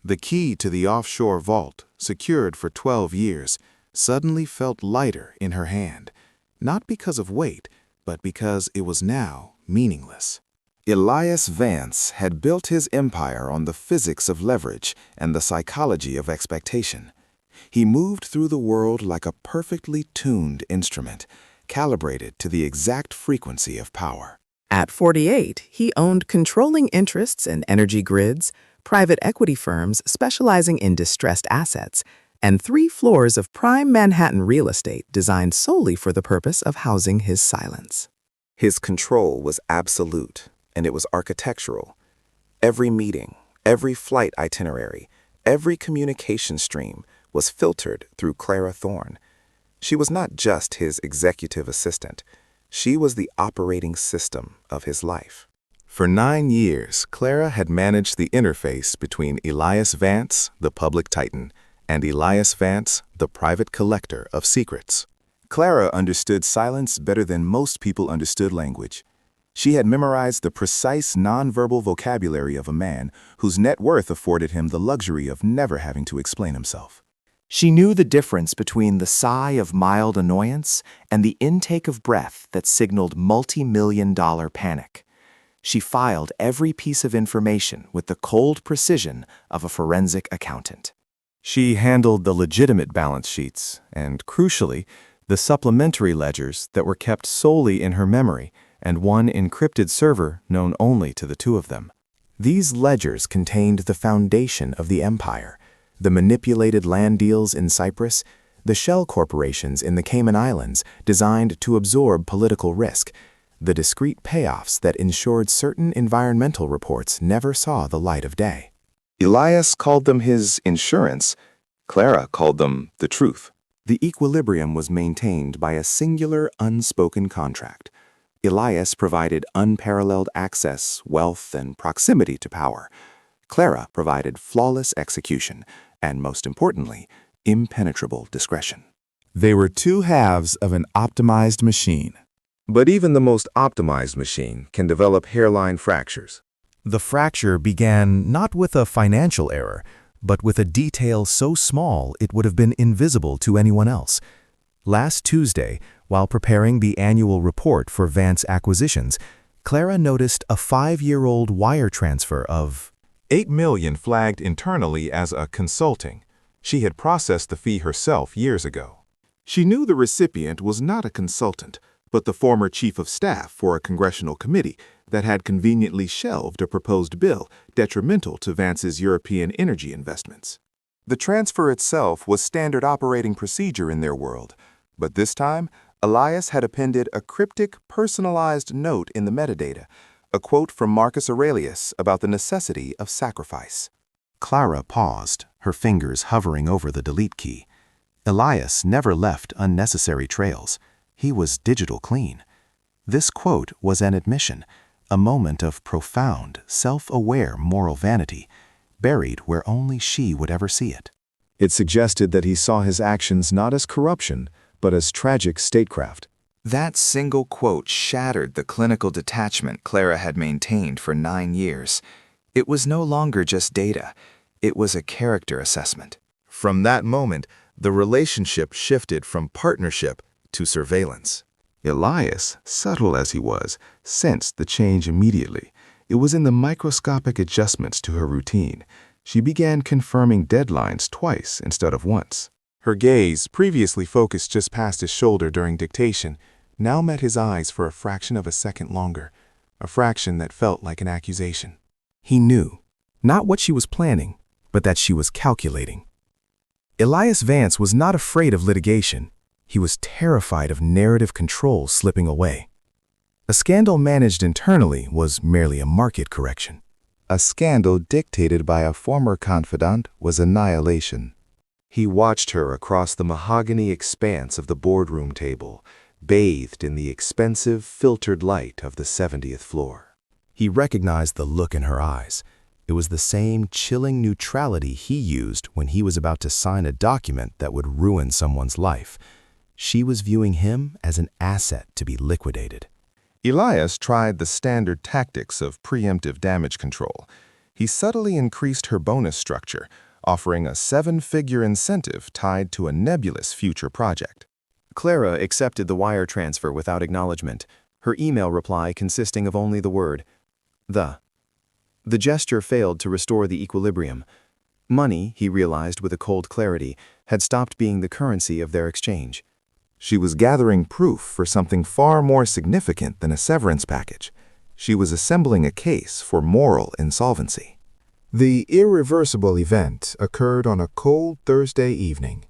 The key to the offshore vault, secured for 12 years, suddenly felt lighter in her hand, not because of weight, but because it was now meaningless. Elias Vance had built his empire on the physics of leverage and the psychology of expectation. He moved through the world like a perfectly tuned instrument, calibrated to the exact frequency of power. At 48, he owned controlling interests in energy grids, private equity firms specializing in distressed assets, and 3 floors of prime Manhattan real estate designed solely for the purpose of housing his silence. His control was absolute, and it was architectural. Every meeting, every flight itinerary, every communication stream was filtered through Clara Thorne. She was not just his executive assistant. She was the operating system of his life. For 9 years, Clara had managed the interface between Elias Vance, the public titan, and Elias Vance, the private collector of secrets. Clara understood silence better than most people understood language. She had memorized the precise nonverbal vocabulary of a man whose net worth afforded him the luxury of never having to explain himself. She knew the difference between the sigh of mild annoyance and the intake of breath that signaled multi-million-dollar panic. She filed every piece of information with the cold precision of a forensic accountant. She handled the legitimate balance sheets and, crucially, the supplementary ledgers that were kept solely in her memory and one encrypted server known only to the 2 of them. These ledgers contained the foundation of the empire, the manipulated land deals in Cyprus, the shell corporations in the Cayman Islands designed to absorb political risk, the discrete payoffs that ensured certain environmental reports never saw the light of day. Elias called them his insurance. Clara called them the truth. The equilibrium was maintained by a singular unspoken contract. Elias provided unparalleled access, wealth, and proximity to power. Clara provided flawless execution, and most importantly, impenetrable discretion. They were 2 halves of an optimized machine. But even the most optimized machine can develop hairline fractures. The fracture began not with a financial error, but with a detail so small it would have been invisible to anyone else. Last Tuesday, while preparing the annual report for Vance Acquisitions, Clara noticed a 5-year-old wire transfer of $8 million flagged internally as a consulting. She had processed the fee herself years ago. She knew the recipient was not a consultant, but the former chief of staff for a congressional committee that had conveniently shelved a proposed bill detrimental to Vance's European energy investments. The transfer itself was standard operating procedure in their world, but this time, Elias had appended a cryptic, personalized note in the metadata, a quote from Marcus Aurelius about the necessity of sacrifice. Clara paused, her fingers hovering over the delete key. Elias never left unnecessary trails. He was digital clean. This quote was an admission, a moment of profound, self-aware moral vanity, buried where only she would ever see it. It suggested that he saw his actions not as corruption, but as tragic statecraft. That single quote shattered the clinical detachment Clara had maintained for 9 years. It was no longer just data. It was a character assessment. From that moment, the relationship shifted from partnership to surveillance. Elias, subtle as he was, sensed the change immediately. It was in the microscopic adjustments to her routine. She began confirming deadlines twice instead of once. Her gaze, previously focused just past his shoulder during dictation, now met his eyes for a fraction of a second longer, a fraction that felt like an accusation. He knew, not what she was planning, but that she was calculating. Elias Vance was not afraid of litigation. He was terrified of narrative control slipping away. A scandal managed internally was merely a market correction. A scandal dictated by a former confidant was annihilation. He watched her across the mahogany expanse of the boardroom table, bathed in the expensive, filtered light of the 70th floor. He recognized the look in her eyes. It was the same chilling neutrality he used when he was about to sign a document that would ruin someone's life. She was viewing him as an asset to be liquidated. Elias tried the standard tactics of preemptive damage control. He subtly increased her bonus structure, offering a 7-figure incentive tied to a nebulous future project. Clara accepted the wire transfer without acknowledgement, her email reply consisting of only the word, the. The gesture failed to restore the equilibrium. Money, he realized with a cold clarity, had stopped being the currency of their exchange. She was gathering proof for something far more significant than a severance package. She was assembling a case for moral insolvency. The irreversible event occurred on a cold Thursday evening.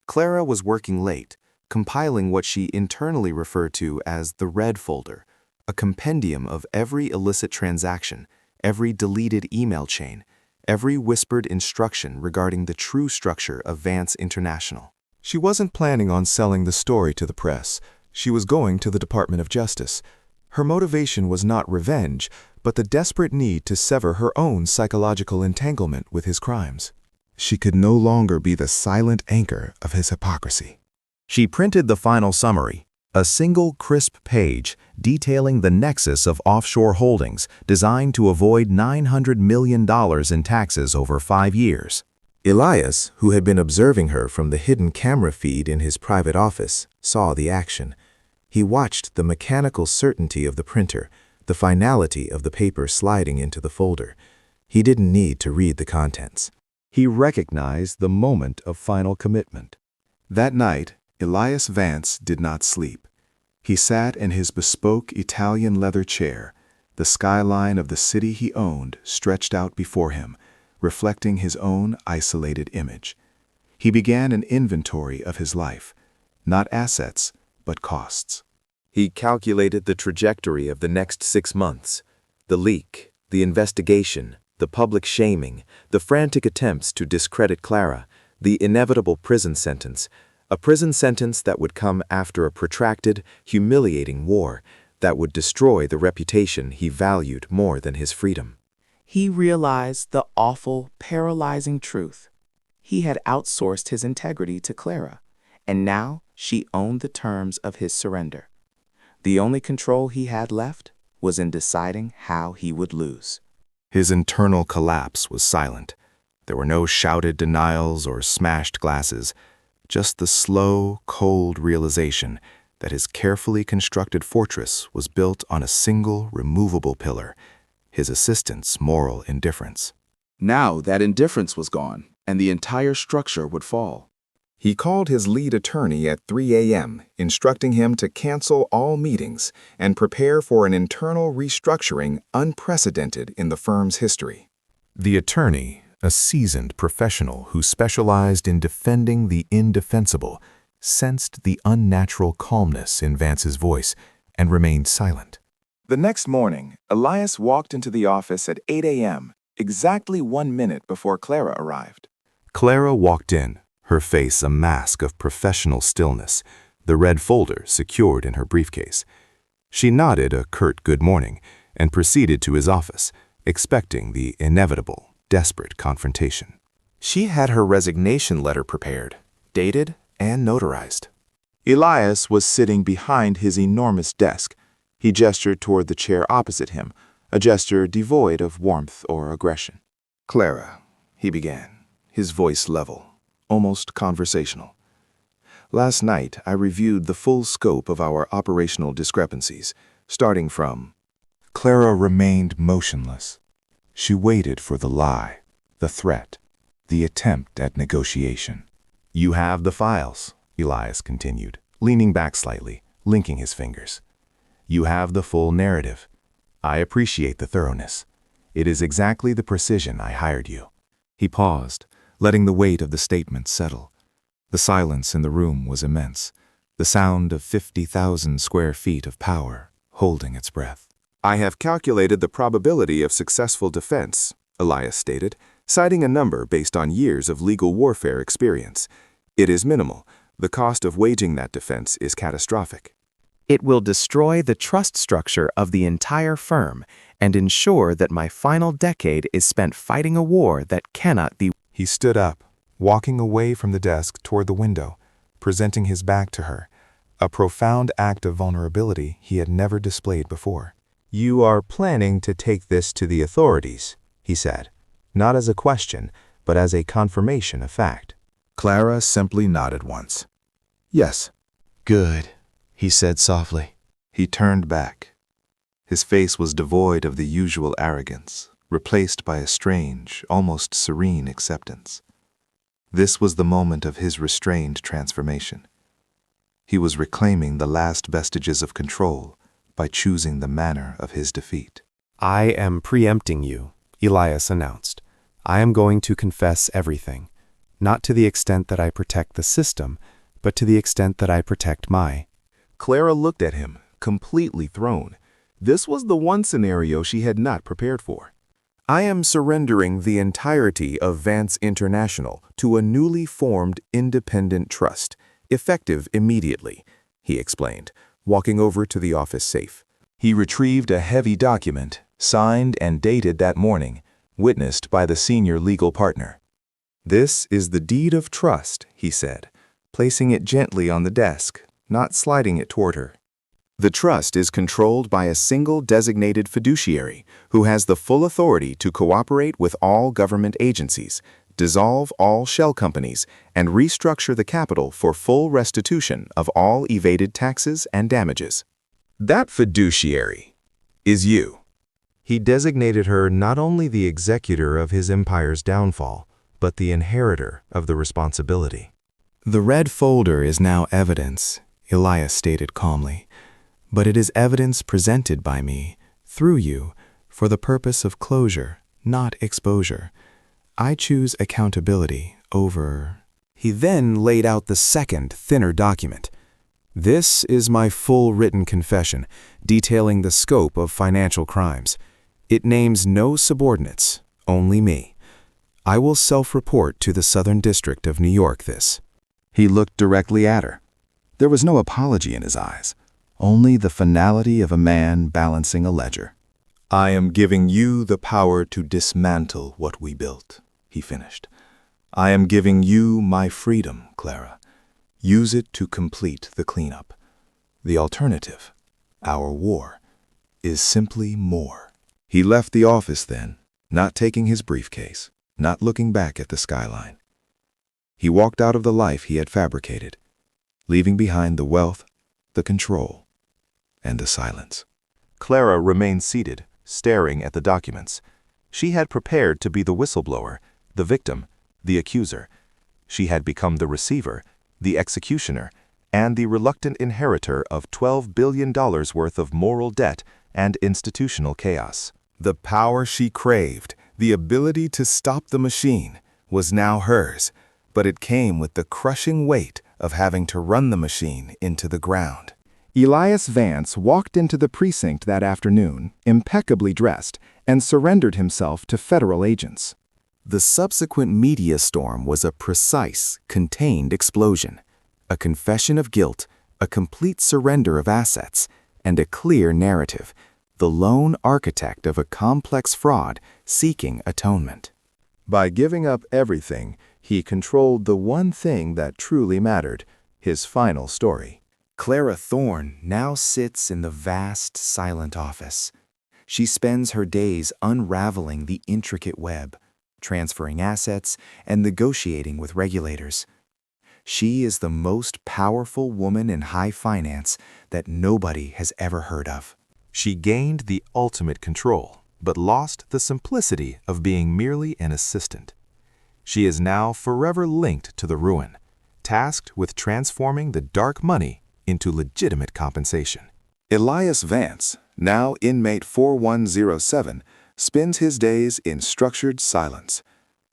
Clara was working late, compiling what she internally referred to as the red folder, a compendium of every illicit transaction, every deleted email chain, every whispered instruction regarding the true structure of Vance International. She wasn't planning on selling the story to the press. She was going to the Department of Justice. Her motivation was not revenge, but the desperate need to sever her own psychological entanglement with his crimes. She could no longer be the silent anchor of his hypocrisy. She printed the final summary, a single crisp page detailing the nexus of offshore holdings designed to avoid $900 million in taxes over 5 years. Elias, who had been observing her from the hidden camera feed in his private office, saw the action. He watched the mechanical certainty of the printer, the finality of the paper sliding into the folder. He didn't need to read the contents. He recognized the moment of final commitment. That night, Elias Vance did not sleep. He sat in his bespoke Italian leather chair, the skyline of the city he owned stretched out before him, reflecting his own isolated image. He began an inventory of his life, not assets, but costs. He calculated the trajectory of the next 6 months, the leak, the investigation, the public shaming, the frantic attempts to discredit Clara, the inevitable prison sentence, a prison sentence that would come after a protracted, humiliating war that would destroy the reputation he valued more than his freedom. He realized the awful, paralyzing truth. He had outsourced his integrity to Clara, and now she owned the terms of his surrender. The only control he had left was in deciding how he would lose. His internal collapse was silent. There were no shouted denials or smashed glasses, just the slow, cold realization that his carefully constructed fortress was built on a single, removable pillar, his assistant's moral indifference. Now that indifference was gone, and the entire structure would fall. He called his lead attorney at 3 a.m., instructing him to cancel all meetings and prepare for an internal restructuring unprecedented in the firm's history. The attorney, a seasoned professional who specialized in defending the indefensible, sensed the unnatural calmness in Vance's voice and remained silent. The next morning, Elias walked into the office at 8 a.m., exactly 1 minute before Clara arrived. Clara walked in, her face a mask of professional stillness, the red folder secured in her briefcase. She nodded a curt good morning and proceeded to his office, expecting the inevitable, desperate confrontation. She had her resignation letter prepared, dated and notarized. Elias was sitting behind his enormous desk. He gestured toward the chair opposite him, a gesture devoid of warmth or aggression. "Clara," he began, his voice level, almost conversational. "Last night I reviewed the full scope of our operational discrepancies, starting from—" Clara remained motionless. She waited for the lie, the threat, the attempt at negotiation. "You have the files," Elias continued, leaning back slightly, linking his fingers. "You have the full narrative. I appreciate the thoroughness. It is exactly the precision I hired you." He paused, letting the weight of the statement settle. The silence in the room was immense, the sound of 50,000 square feet of power holding its breath. "I have calculated the probability of successful defense," Elias stated, citing a number based on years of legal warfare experience. "It is minimal. The cost of waging that defense is catastrophic." It will destroy the trust structure of the entire firm and ensure that my final decade is spent fighting a war that cannot be. He stood up, walking away from the desk toward the window, presenting his back to her, a profound act of vulnerability he had never displayed before. "You are planning to take this to the authorities," he said, not as a question, but as a confirmation of fact. Clara simply nodded once. Yes. Good, he said softly. He turned back. His face was devoid of the usual arrogance, replaced by a strange, almost serene acceptance. This was the moment of his restrained transformation. He was reclaiming the last vestiges of control by choosing the manner of his defeat. I am preempting you, Elias announced. I am going to confess everything, not to the extent that I protect the system, but to the extent that I protect my. Clara looked at him, completely thrown. This was the one scenario she had not prepared for. I am surrendering the entirety of Vance International to a newly formed independent trust, effective immediately, he explained, walking over to the office safe. He retrieved a heavy document, signed and dated that morning, witnessed by the senior legal partner. This is the deed of trust, he said, placing it gently on the desk, not sliding it toward her. The trust is controlled by a single designated fiduciary who has the full authority to cooperate with all government agencies, dissolve all shell companies, and restructure the capital for full restitution of all evaded taxes and damages. That fiduciary is you. He designated her not only the executor of his empire's downfall, but the inheritor of the responsibility. The red folder is now evidence, Elias stated calmly, but it is evidence presented by me, through you, for the purpose of closure, not exposure. I choose accountability over... He then laid out the second, thinner document. This is my full written confession, detailing the scope of financial crimes. It names no subordinates, only me. I will self-report to the Southern District of New York this. He looked directly at her. There was no apology in his eyes, only the finality of a man balancing a ledger. I am giving you the power to dismantle what we built, he finished. I am giving you my freedom, Clara. Use it to complete the cleanup. The alternative, our war, is simply more. He left the office then, not taking his briefcase, not looking back at the skyline. He walked out of the life he had fabricated, leaving behind the wealth, the control, and the silence. Clara remained seated, staring at the documents. She had prepared to be the whistleblower, the victim, the accuser. She had become the receiver, the executioner, and the reluctant inheritor of $12 billion worth of moral debt and institutional chaos. The power she craved, the ability to stop the machine, was now hers, but it came with the crushing weight of having to run the machine into the ground. Elias Vance walked into the precinct that afternoon, impeccably dressed, and surrendered himself to federal agents. The subsequent media storm was a precise, contained explosion, a confession of guilt, a complete surrender of assets, and a clear narrative, the lone architect of a complex fraud seeking atonement. By giving up everything, he controlled the one thing that truly mattered, his final story. Clara Thorne now sits in the vast, silent office. She spends her days unraveling the intricate web, transferring assets, and negotiating with regulators. She is the most powerful woman in high finance that nobody has ever heard of. She gained the ultimate control, but lost the simplicity of being merely an assistant. She is now forever linked to the ruin, tasked with transforming the dark money into legitimate compensation. Elias Vance, now inmate 4107, spends his days in structured silence.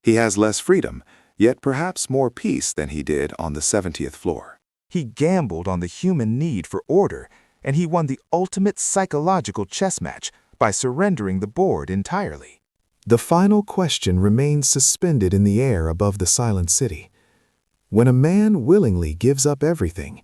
He has less freedom, yet perhaps more peace than he did on the 70th floor. He gambled on the human need for order, and he won the ultimate psychological chess match by surrendering the board entirely. The final question remains suspended in the air above the silent city. When a man willingly gives up everything,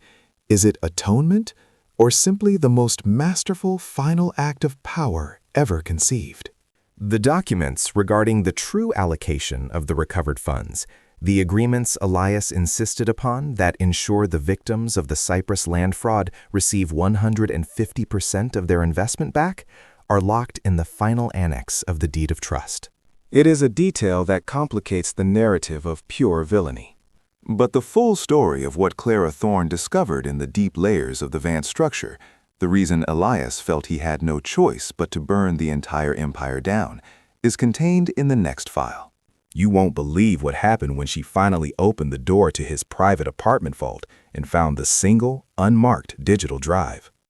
is it atonement or simply the most masterful final act of power ever conceived? The documents regarding the true allocation of the recovered funds, the agreements Elias insisted upon that ensure the victims of the Cyprus land fraud receive 150% of their investment back, are locked in the final annex of the deed of trust. It is a detail that complicates the narrative of pure villainy. But the full story of what Clara Thorne discovered in the deep layers of the Vance structure, the reason Elias felt he had no choice but to burn the entire empire down, is contained in the next file. You won't believe what happened when she finally opened the door to his private apartment vault and found the single, unmarked digital drive.